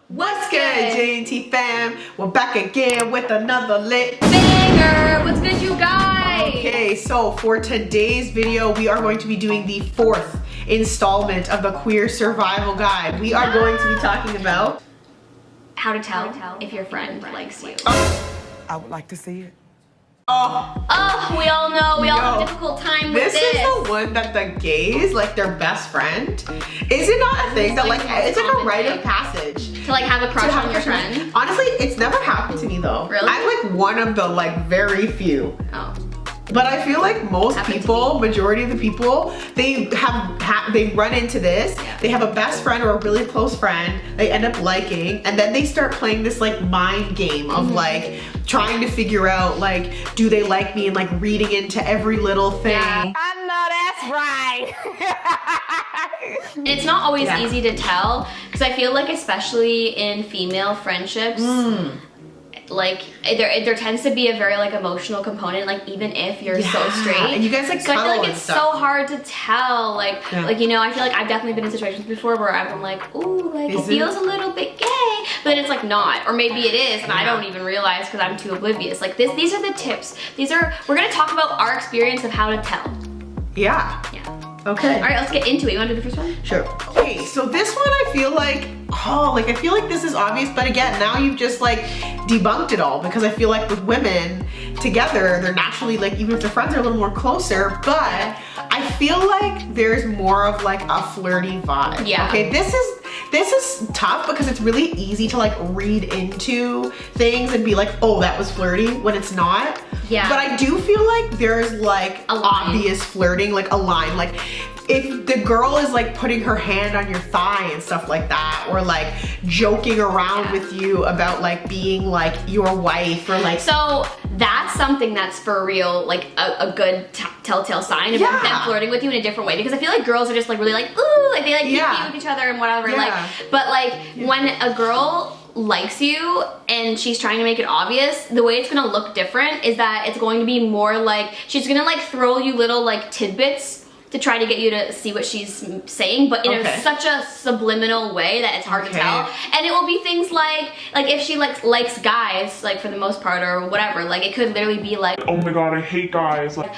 What's good, J&T fam? We're back again with another lit banger. What's good, you guys? Okay, so for today's video, we are going to be doing the 4th installment of the Queer Survival Guide. We are going to be talking about how to tell if your friend likes you. I would like to see it. Oh, we all know. We all have a difficult time with this. This is the one that the gays, like their best friend. Is it not a thing that like, it's like a rite of passage? To like have a crush on your friend? Honestly, it's never happened to me though. Really? I'm like one of the like very few. Oh. But I feel like most people, majority of the people, they run into this. Yeah. They have a best friend or a really close friend they end up liking, and then they start playing this like mind game of like trying to figure out like, do they like me, and like reading into every little thing. Yeah. I know that's right. And it's not always easy to tell, because I feel like especially in female friendships, like there tends to be a very like emotional component, like even if you're so straight, and you guys like so I feel like it's stuff. so hard to tell, like you know, I feel like I've definitely been in situations before where I'm like, ooh, like it feels a little bit gay, but then it's like not, or maybe it is and I don't even realize because I'm too oblivious. Like these are the tips. We're gonna talk about our experience of how to tell. Yeah. Okay. All right, let's get into it. You want to do the first one? Sure. Okay, so this one I feel like, I feel like this is obvious, but again, now you've just like debunked it all, because I feel like with women together, they're naturally like, even if their friends are a little more closer, but I feel like there's more of like a flirty vibe. Yeah. Okay, this is tough because it's really easy to like read into things and be like, oh, that was flirty, when it's not. Yeah. But I do feel like there's like a line. Obvious flirting, like a line. Like if the girl is like putting her hand on your thigh and stuff like that, or like joking around with you about like being like your wife, or like. So that's something that's for real, like a good telltale sign of them flirting with you in a different way. Because I feel like girls are just like really like, ooh, like they like keep with each other and whatever. Like, but like when a girl likes you and she's trying to make it obvious, the way it's gonna look different is that it's going to be more like she's gonna like throw you little like tidbits to try to get you to see what she's saying, but in such a subliminal way that it's hard to tell. And it will be things like if she likes guys, like for the most part or whatever, like it could literally be like, oh my god, I hate guys. Like,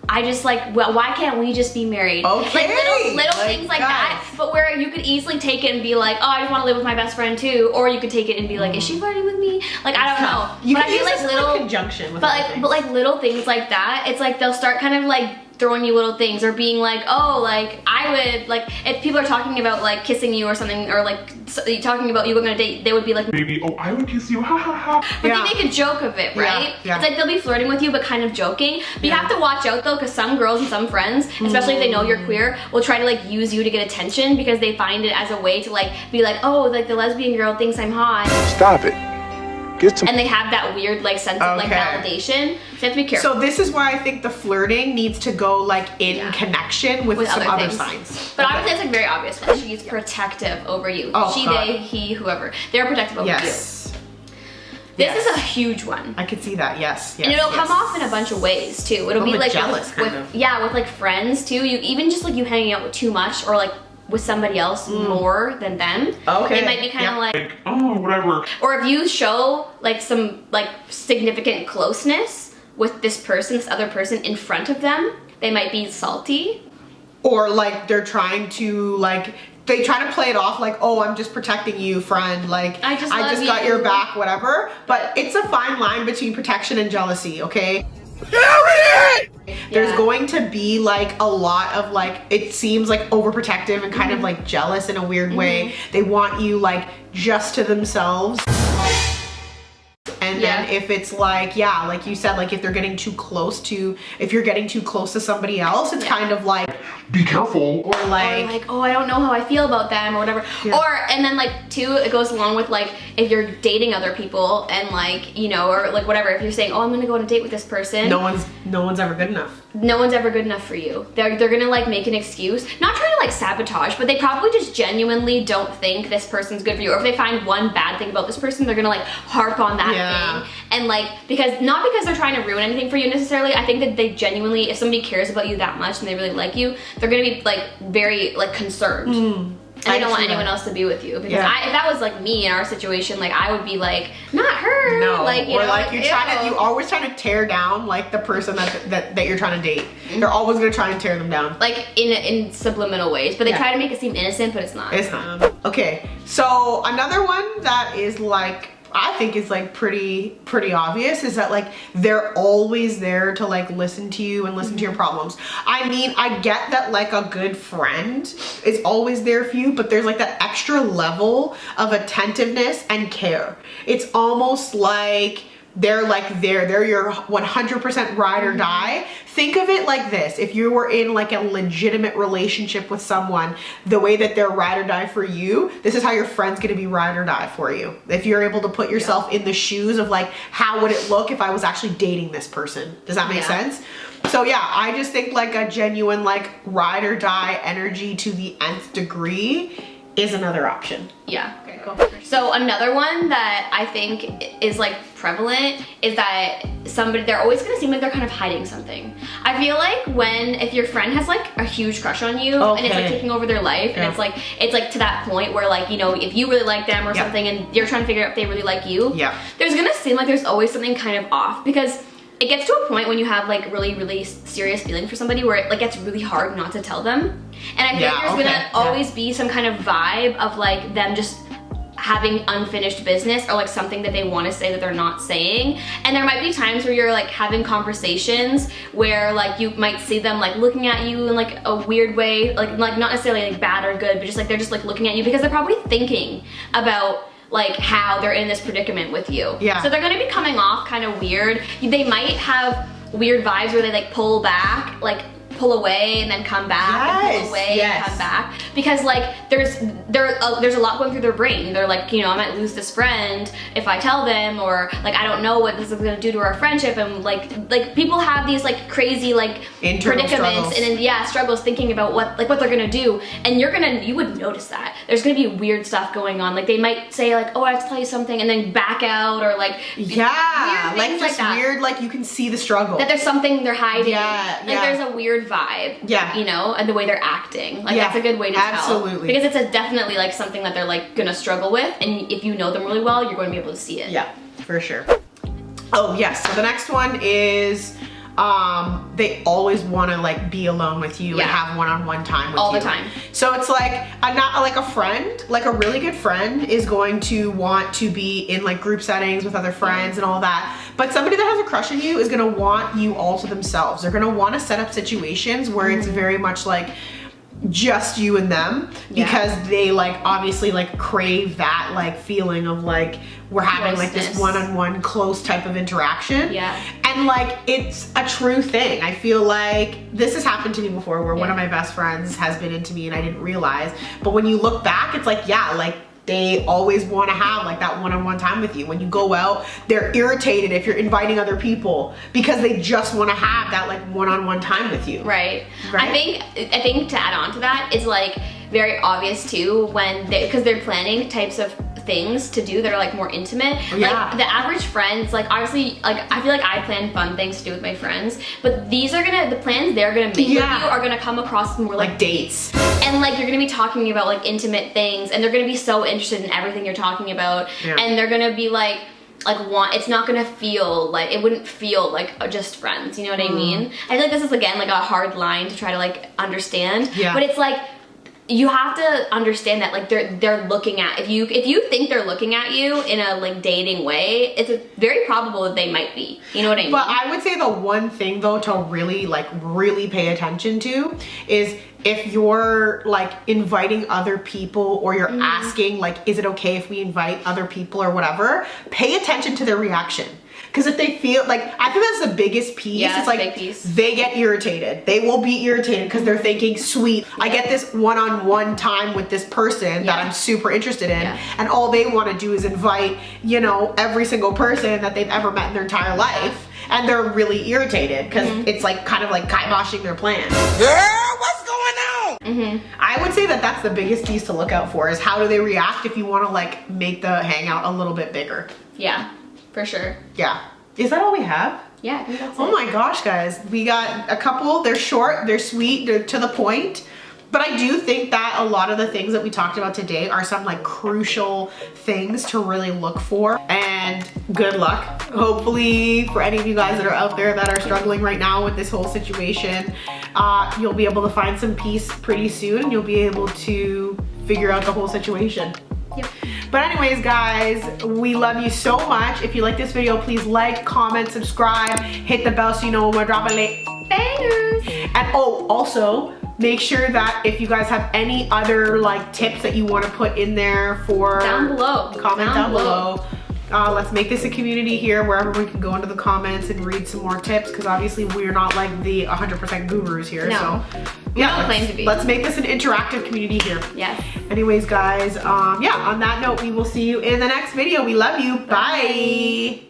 I just like, well, why can't we just be married? Okay. Like little things like that, but where you could easily take it and be like, oh, I just want to live with my best friend too, or you could take it and be like, is she flirting with me? Like, I don't know. You but can I feel use like this in conjunction with but like little things like that, it's like they'll start kind of like throwing you little things, or being like, oh, like I would, like if people are talking about like kissing you or something, or like talking about you going on a date, they would be like, baby, oh, I would kiss you, ha ha ha. But they make a joke of it, right? It's like they'll be flirting with you but kind of joking. But you have to watch out though, because some girls and some friends, especially if they know you're queer, will try to like use you to get attention, because they find it as a way to like be like, oh, like the lesbian girl thinks I'm hot. Stop it. And they have that weird like sense of like validation. So you have to be careful. So this is why I think the flirting needs to go like in connection with some other signs. But I would say it's like very obvious. Like she's protective over you. Oh, she, they, he, whoever. They're protective over you. This is a huge one. I could see that, yes. And it'll come off in a bunch of ways too. It'll be like jealous kind of. Yeah, with like friends too. You even just like you hanging out with too much, or like with somebody else more than them. Okay. It might be kind of like, oh, whatever. or if you show like some like significant closeness with this other person in front of them, they might be salty. Or like they're trying to like, they try to play it off like, oh, I'm just protecting you, friend. Like, I just got your back, whatever. But it's a fine line between protection and jealousy, okay? There's going to be like a lot of like, it seems like overprotective and kind of like jealous in a weird way. They want you like just to themselves. And then if it's like, like you said, like if they're getting too close to, if you're getting too close to somebody else, it's kind of like, be careful. Or like, oh, I don't know how I feel about them or whatever. And then like too, it goes along with like, if you're dating other people and like, you know, or like whatever, if you're saying, oh, I'm gonna go on a date with this person. No one's ever good enough. no one's ever good enough for you. They're gonna like make an excuse, not trying to like sabotage, but they probably just genuinely don't think this person's good for you. Or if they find one bad thing about this person, they're gonna like harp on that thing. And like, not because they're trying to ruin anything for you necessarily. I think that they genuinely, if somebody cares about you that much and they really like you, they're gonna be like very like concerned. And I don't want anyone else to be with you, because if that was like me in our situation, like I would be like, not her. No, like, or like you always trying to tear down like the person that you're trying to date. They're always gonna try and tear them down. Like in subliminal ways, but they try to make it seem innocent, but it's not. It's not. Okay, so another one that is like, I think is like pretty obvious is that like they're always there to like listen to you and listen to your problems. I mean, I get that like a good friend is always there for you, but there's like that extra level of attentiveness and care. It's almost like they're your 100% ride or die. Think of it like this. If you were in like a legitimate relationship with someone, the way that they're ride or die for you, this is how your friend's gonna be ride or die for you. If you're able to put yourself in the shoes of like, how would it look if I was actually dating this person? Does that make sense? So yeah, I just think like a genuine like ride or die energy to the nth degree is another option. Yeah. Okay, cool. So another one that I think is like prevalent is that they're always gonna seem like they're kind of hiding something. I feel like if your friend has like a huge crush on you and it's like taking over their life and it's like to that point where like, you know, if you really like them or something and you're trying to figure out if they really like you, there's gonna seem like there's always something kind of off, because it gets to a point when you have like really serious feeling for somebody where it like gets really hard not to tell them. And I feel like there's gonna always be some kind of vibe of like them just having unfinished business or like something that they want to say that they're not saying. And there might be times where you're like having conversations where like you might see them like looking at you in like a weird way, like not necessarily like bad or good, but just like they're just like looking at you because they're probably thinking about like how they're in this predicament with you. So they're gonna be coming off kind of weird. They might have weird vibes where they like pull back, like pull away and then come back and pull away and come back, because like there's a lot going through their brain. They're like, you know, I might lose this friend if I tell them, or like I don't know what this is gonna do to our friendship, and like people have these like crazy like internal predicaments struggles. and then struggles thinking about what they're gonna do, and you would notice that there's gonna be weird stuff going on. Like they might say like, oh, I have to tell you something, and then back out, or like weird like just like weird, like you can see the struggle, that there's something they're hiding. There's a weird vibe, you know, and the way they're acting, like that's a good way to tell, because it's definitely like something that they're like gonna struggle with, and if you know them really well, you're going to be able to see it. For sure. Oh yes, so the next one is they always want to like be alone with you and have one-on-one time with you all the time. So it's like not like a friend, like a really good friend is going to want to be in like group settings with other friends and all that, but somebody that has a crush on you is going to want you all to themselves. They're going to want to set up situations where it's very much like just you and them, because they like obviously like crave that like feeling of like we're having like this one-on-one close type of interaction. And like it's a true thing. I feel like this has happened to me before, where one of my best friends has been into me and I didn't realize, but when you look back, it's like like they always want to have like that one-on-one time with you. When you go out, they're irritated if you're inviting other people because they just want to have that like one-on-one time with you. Right. I think to add on to that is like very obvious too, when because they're planning types of things to do that are like more intimate. Like the average friends, like obviously, like I feel like I plan fun things to do with my friends, but the plans they're gonna make with you are gonna come across more like dates. And like you're gonna be talking about like intimate things, and they're gonna be so interested in everything you're talking about, and they're gonna be like it's not gonna feel like, it wouldn't feel like just friends, you know what I mean? I feel like this is again like a hard line to try to like understand, but it's like you have to understand that like they're looking at, if you think they're looking at you in a like dating way, it's very probable that they might be, you know what I mean? But I would say the one thing though to really pay attention to is if you're like inviting other people, or you're asking like, is it okay if we invite other people or whatever, pay attention to their reaction. Because if they feel like, I think that's the biggest piece. Yeah, it's that's a like big piece. they get irritated. They will be irritated because they're thinking, sweet, I get this one-on-one time with this person that I'm super interested in, and all they want to do is invite, you know, every single person that they've ever met in their entire life, and they're really irritated because it's like kind of like kiboshing their plans. Girl, what's going on? I would say that that's the biggest piece to look out for, is how do they react if you want to like make the hangout a little bit bigger. Yeah, for sure. Yeah. Is that all we have? Yeah, I think that's Oh it. my gosh, guys. We got a couple. They're short, they're sweet, they're to the point. But I do think that a lot of the things that we talked about today are some like crucial things to really look for. And good luck. Hopefully for any of you guys that are out there that are struggling right now with this whole situation, you'll be able to find some peace pretty soon. You'll be able to figure out the whole situation. Yep. But anyways, guys, we love you so much. If you like this video, please like, comment, subscribe, hit the bell so you know when we're dropping late Bangers. and oh, also make sure that if you guys have any other like tips that you want to put in there for Down below. comment down below. Let's make this a community here wherever we can go into the comments and read some more tips, because obviously we're not like the 100% gurus here. No. So yeah, don't claim to be. let's make this an interactive community here. Yes. Anyways, guys, yeah, on that note, we will see you in the next video. We love you. Bye.